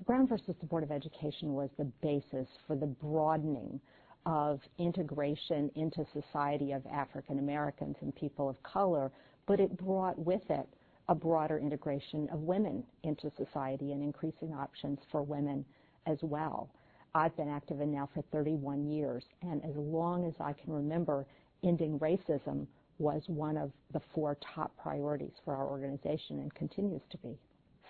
Brown versus the Board of Education was the basis for the broadening of integration into society of African Americans and people of color, but it brought with it a broader integration of women into society and increasing options for women as well. I've been active in now for 31 years, and as long as I can remember, ending racism was one of the 4 top priorities for our organization and continues to be.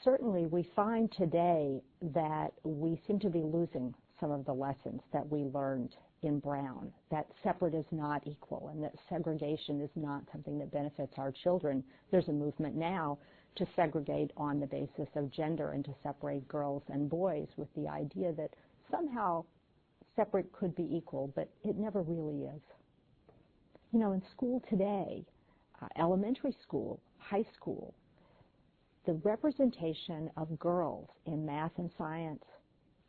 Certainly, we find today that we seem to be losing some of the lessons that we learned in Brown, that separate is not equal and that segregation is not something that benefits our children. There's a movement now to segregate on the basis of gender and to separate girls and boys with the idea that somehow separate could be equal, but it never really is. You know, in school today, elementary school, high school, the representation of girls in math and science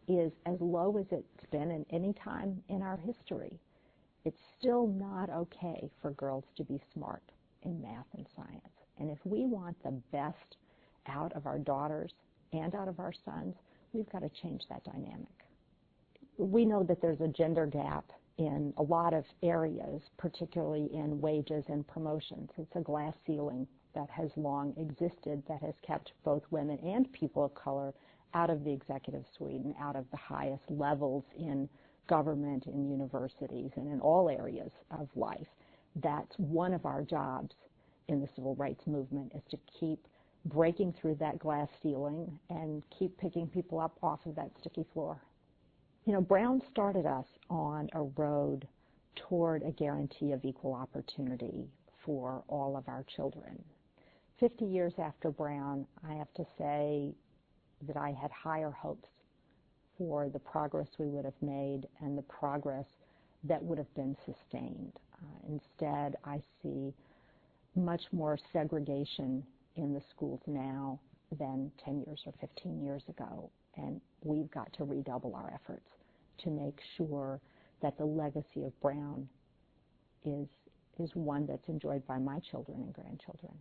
is as low as it's been in any time in our history. It's still not okay for girls to be smart in math and science. And if we want the best out of our daughters and out of our sons, we've got to change that dynamic. We know that there's a gender gap in a lot of areas, particularly in wages and promotions. It's a glass ceiling that has long existed that has kept both women and people of color out of the executive suite and out of the highest levels in government, in universities, and in all areas of life. That's one of our jobs in the civil rights movement, is to keep breaking through that glass ceiling and keep picking people up off of that sticky floor. You know, Brown started us on a road toward a guarantee of equal opportunity for all of our children. 50 years after Brown, I have to say that I had higher hopes for the progress we would have made and the progress that would have been sustained. Instead, I see much more segregation in the schools now than 10 years or 15 years ago, and we've got to redouble our efforts to make sure that the legacy of Brown is one that's enjoyed by my children and grandchildren.